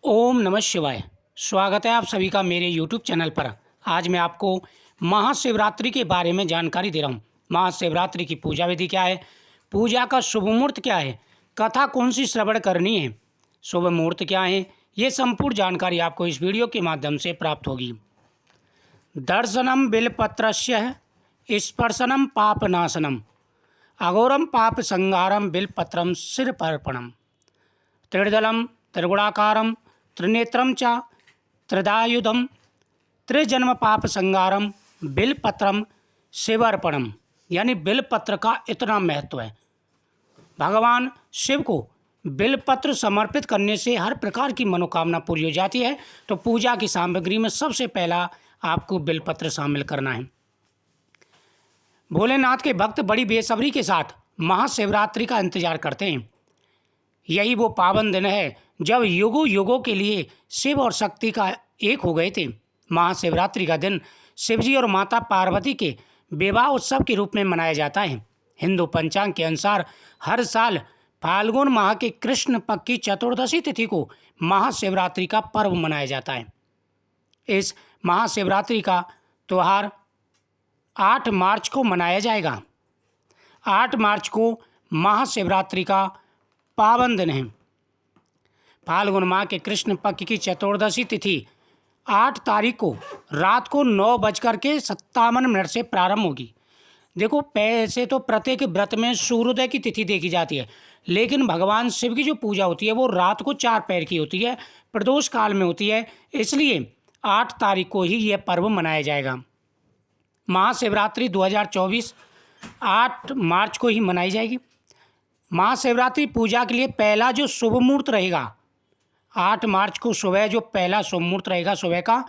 ओम नमः शिवाय। स्वागत है आप सभी का मेरे YouTube चैनल पर। आज मैं आपको महाशिवरात्रि के बारे में जानकारी दे रहा हूँ। महाशिवरात्रि की पूजा विधि क्या है, पूजा का शुभ मुहूर्त क्या है, कथा कौन सी श्रवण करनी है, शुभ मुहूर्त क्या है, ये संपूर्ण जानकारी आपको इस वीडियो के माध्यम से प्राप्त होगी। दर्शनम बिलपत्रस्य स्पर्शनम पापनाशनम अघोरम पाप संहारम बिलपत्रम सिरपर्पणम त्रिदलम त्रिगुणाकारम त्रिनेत्रम च त्रिदायुधम त्रिजन्म पाप संगारम बिलपत्रम शिवार्पणम। यानी बिलपत्र का इतना महत्व है। भगवान शिव को बिलपत्र समर्पित करने से हर प्रकार की मनोकामना पूरी हो जाती है। तो पूजा की सामग्री में सबसे पहला आपको बिलपत्र शामिल करना है। भोलेनाथ के भक्त बड़ी बेसब्री के साथ महाशिवरात्रि का इंतजार करते हैं। यही वो पावन दिन है जब युगों युगों के लिए शिव और शक्ति का एक हो गए थे। महाशिवरात्रि का दिन शिवजी और माता पार्वती के विवाह उत्सव के रूप में मनाया जाता है। हिंदू पंचांग के अनुसार हर साल फाल्गुन माह के कृष्ण पक्ष की चतुर्दशी तिथि को महाशिवरात्रि का पर्व मनाया जाता है। इस महाशिवरात्रि का त्यौहार 8 मार्च को मनाया जाएगा। 8 मार्च को महाशिवरात्रि का पावन दिन है। फाल्गुन माह के कृष्ण पक्ष की चतुर्दशी तिथि 8 तारीख को रात को 9:57 से प्रारंभ होगी। देखो, पैसे तो प्रत्येक व्रत में सूर्योदय की तिथि देखी जाती है, लेकिन भगवान शिव की जो पूजा होती है वो रात को 4 पहर की होती है, प्रदोष काल में होती है। इसलिए 8 तारीख को ही यह पर्व मनाया जाएगा। महाशिवरात्रि 2024 8 मार्च को ही मनाई जाएगी। महाशिवरात्रि पूजा के लिए पहला जो शुभ मुहूर्त रहेगा 8 मार्च को सुबह जो पहला शुभ मुहूर्त रहेगा सुबह का,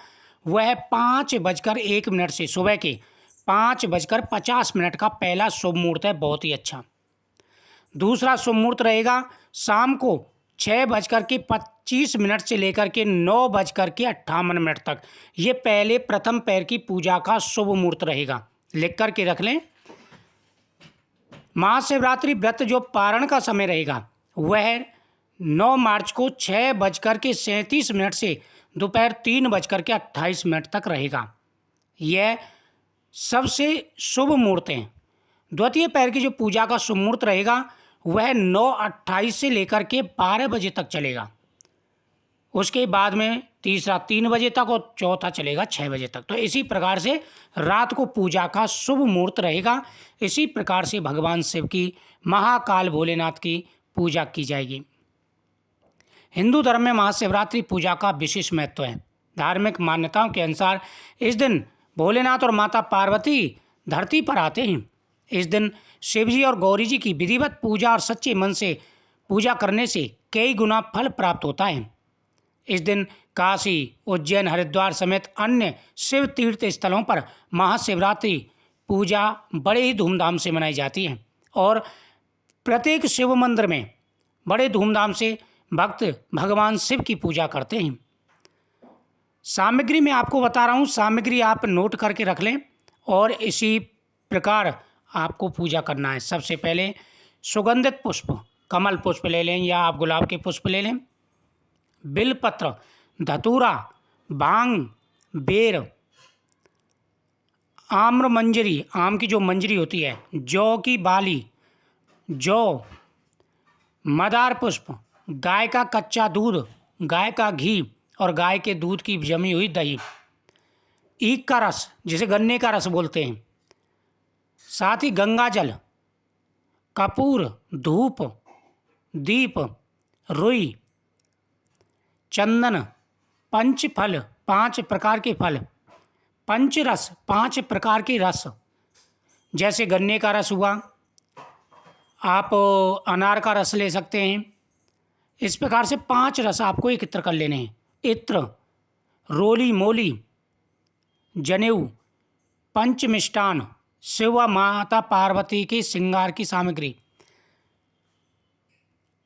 वह 5:01 से सुबह के 5:50 का पहला शुभ मुहूर्त है। बहुत ही अच्छा। दूसरा शुभ मुहूर्त रहेगा शाम को 6:25 से लेकर के 9:58 तक। ये पहले प्रथम पैर की पूजा का शुभ मुहूर्त रहेगा। लिख कर के रख लें। महाशिवरात्रि व्रत जो पारण का समय रहेगा वह 9 मार्च को 6:37 से दोपहर 3:28 तक रहेगा। यह सबसे शुभ मुहूर्त हैं। द्वितीय पैर की जो पूजा का शुभ मुहूर्त रहेगा वह 9:28 से लेकर के 12 बजे तक चलेगा। उसके बाद में तीसरा 3 बजे तक और चौथा चलेगा 6 बजे तक। तो इसी प्रकार से रात को पूजा का शुभ मुहूर्त रहेगा। इसी प्रकार से भगवान शिव की महाकाल भोलेनाथ की पूजा की जाएगी। हिंदू धर्म में महाशिवरात्रि पूजा का विशेष महत्व है। धार्मिक मान्यताओं के अनुसार इस दिन भोलेनाथ और माता पार्वती धरती पर आते हैं। इस दिन शिवजी और गौरी जी की विधिवत पूजा और सच्चे मन से पूजा करने से कई गुना फल प्राप्त होता है। इस दिन काशी, उज्जैन, हरिद्वार समेत अन्य शिव तीर्थ स्थलों पर महाशिवरात्रि पूजा बड़े ही धूमधाम से मनाई जाती है और प्रत्येक शिव मंदिर में बड़े धूमधाम से भक्त भगवान शिव की पूजा करते हैं। सामग्री मैं आपको बता रहा हूँ, सामग्री आप नोट करके रख लें और इसी प्रकार आपको पूजा करना है। सबसे पहले सुगंधित पुष्प, कमल पुष्प ले लें या आप गुलाब के पुष्प ले लें, बिलपत्र, धतूरा, भांग, बेर, आम्र मंजरी, आम की जो मंजरी होती है, जौ की बाली, जौ, मदार पुष्प, गाय का कच्चा दूध, गाय का घी और गाय के दूध की जमी हुई दही, ईख का रस जिसे गन्ने का रस बोलते हैं, साथ ही गंगा जल, कपूर, धूप, दीप, रुई, चंदन, पंच फल, 5 प्रकार के फल, पंच रस, 5 प्रकार के रस, जैसे गन्ने का रस हुआ, आप अनार का रस ले सकते हैं। इस प्रकार से 5 रस आपको एकत्र कर लेने हैं। इत्र, रोली मोली, जनेऊ, पंच मिष्टान, शिव व माता पार्वती की श्रृंगार की सामग्री,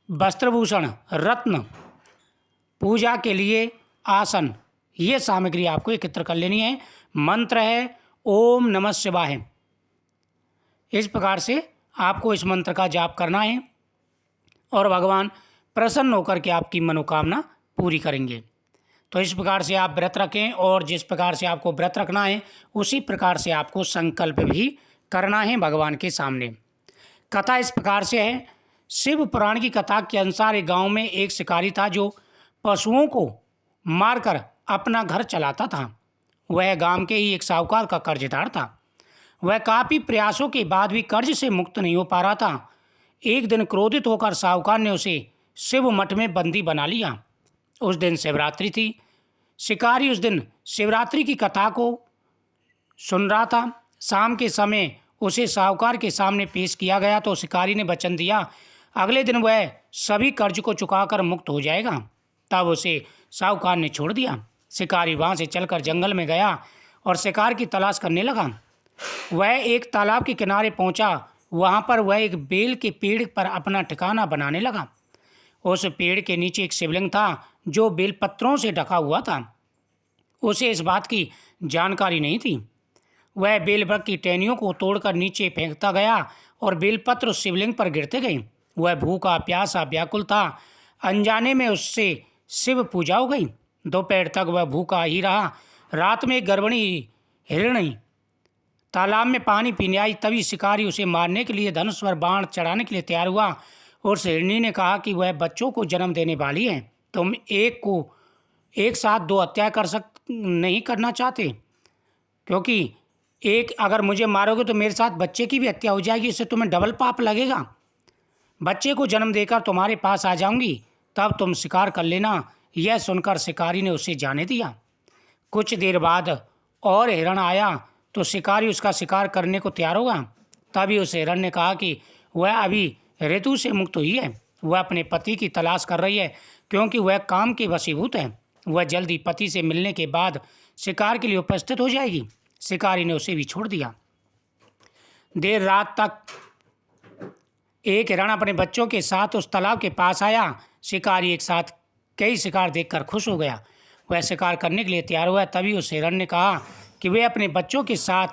वस्त्रभूषण, रत्न, पूजा के लिए आसन, ये सामग्री आपको एकत्र कर लेनी है। मंत्र है ओम नमः शिवाय। इस प्रकार से आपको इस मंत्र का जाप करना है और भगवान प्रसन्न होकर के आपकी मनोकामना पूरी करेंगे। तो इस प्रकार से आप व्रत रखें और जिस प्रकार से आपको व्रत रखना है उसी प्रकार से आपको संकल्प भी करना है भगवान के सामने। कथा इस प्रकार से है। शिव पुराण की कथा के अनुसार एक गांव में एक शिकारी था जो पशुओं को मारकर अपना घर चलाता था। वह गांव के ही एक साहूकार का कर्जदार था। वह काफ़ी प्रयासों के बाद भी कर्ज से मुक्त नहीं हो पा रहा था। एक दिन क्रोधित होकर साहूकार ने उसे शिव मठ में बंदी बना लिया। उस दिन शिवरात्रि थी। शिकारी उस दिन शिवरात्रि की कथा को सुन रहा था। शाम के समय उसे साहूकार के सामने पेश किया गया तो शिकारी ने वचन दिया अगले दिन वह सभी कर्ज को चुकाकर मुक्त हो जाएगा। तब उसे साहूकार ने छोड़ दिया। शिकारी वहाँ से चलकर जंगल में गया और शिकार की तलाश करने लगा। वह एक तालाब के किनारे पहुँचा। वहाँ पर वह एक बेल के पेड़ पर अपना ठिकाना बनाने लगा। उस पेड़ के नीचे एक शिवलिंग था जो बेलपत्रों से ढका हुआ था। उसे इस बात की जानकारी नहीं थी। वह बेलवृक्ष की टहनियों को तोड़कर नीचे फेंकता गया और बेलपत्र उस शिवलिंग पर गिरते गए। वह भूखा प्यासा व्याकुल था। अनजाने में उससे शिव पूजा हो गई। दोपहर तक वह भूखा ही रहा। रात में एक गर्भिणी हिरणी तालाब में पानी पीने आई। तभी शिकारी उसे मारने के लिए धनुष पर बाण चढ़ाने के लिए तैयार हुआ। उस हिरणी ने कहा कि वह बच्चों को जन्म देने वाली है। तुम एक साथ दो हत्या नहीं करना चाहते, क्योंकि एक अगर मुझे मारोगे तो मेरे साथ बच्चे की भी हत्या हो जाएगी। इससे तुम्हें डबल पाप लगेगा। बच्चे को जन्म देकर तुम्हारे पास आ जाऊंगी, तब तुम शिकार कर लेना। यह सुनकर शिकारी ने उसे जाने दिया। कुछ देर बाद और हिरण आया तो शिकारी उसका शिकार करने को तैयार होगा। तभी उस हिरण ने कहा कि वह अभी ऋतु से मुक्त हुई है। वह अपने पति की तलाश कर रही है क्योंकि वह काम के वशीभूत है। वह जल्दी पति से मिलने के बाद शिकार के लिए उपस्थित हो जाएगी। शिकारी ने उसे भी छोड़ दिया। देर रात तक एक हिरण अपने बच्चों के साथ उस तालाब के पास आया। शिकारी एक साथ कई शिकार देखकर खुश हो गया। वह शिकार करने के लिए तैयार हुआ। तभी उस हिरण ने कहा कि वे अपने बच्चों के साथ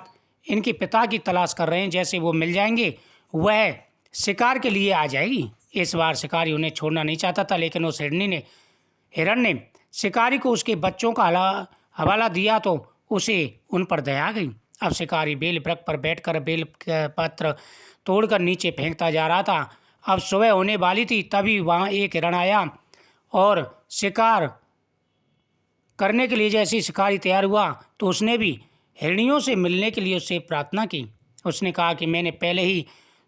इनके पिता की तलाश कर रहे हैं। जैसे वो मिल जाएंगे वह शिकार के लिए आ जाएगी। इस बार शिकारी उन्हें छोड़ना नहीं चाहता था, लेकिन उस हिरण ने शिकारी को उसके बच्चों का हवाला दिया तो उसे उन पर दया आ गई। अब शिकारी बेल वृक्ष पर बैठकर बेल पत्र तोड़कर नीचे फेंकता जा रहा था। अब सुबह होने वाली थी। तभी वहाँ एक हिरण आया और शिकार करने के लिए जैसे शिकारी तैयार हुआ तो उसने भी हिरणियों से मिलने के लिए उससे प्रार्थना की। उसने कहा कि मैंने पहले ही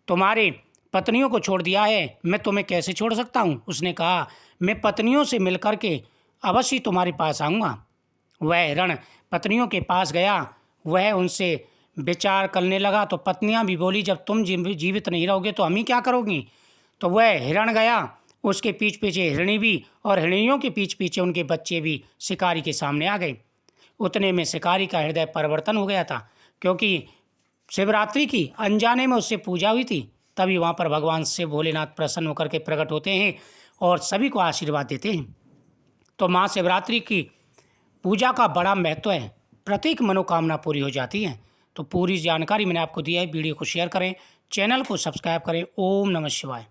तुम्हारे पत्नियों को छोड़ दिया है, मैं तुम्हें कैसे छोड़ सकता हूँ। उसने कहा मैं पत्नियों से मिल करके अवश्य तुम्हारे पास आऊँगा। वह हिरण पत्नियों के पास गया। वह उनसे विचार करने लगा तो पत्नियां भी बोली जब तुम जीवित नहीं रहोगे तो हम ही क्या करोगी। तो वह हिरण गया, उसके पीछे पीछे हिरणी भी, और हिरणियों के पीछे पीछे उनके बच्चे भी शिकारी के सामने आ गए। उतने में शिकारी का हृदय परिवर्तन हो गया था, क्योंकि शिवरात्रि की अनजाने में उससे पूजा हुई थी। तभी वहाँ पर भगवान शिव भोलेनाथ प्रसन्न होकर के प्रकट होते हैं और सभी को आशीर्वाद देते हैं। तो महाशिवरात्रि की पूजा का बड़ा महत्व है। प्रत्येक मनोकामना पूरी हो जाती है। तो पूरी जानकारी मैंने आपको दी है। वीडियो को शेयर करें, चैनल को सब्सक्राइब करें। ओम नमः शिवाय।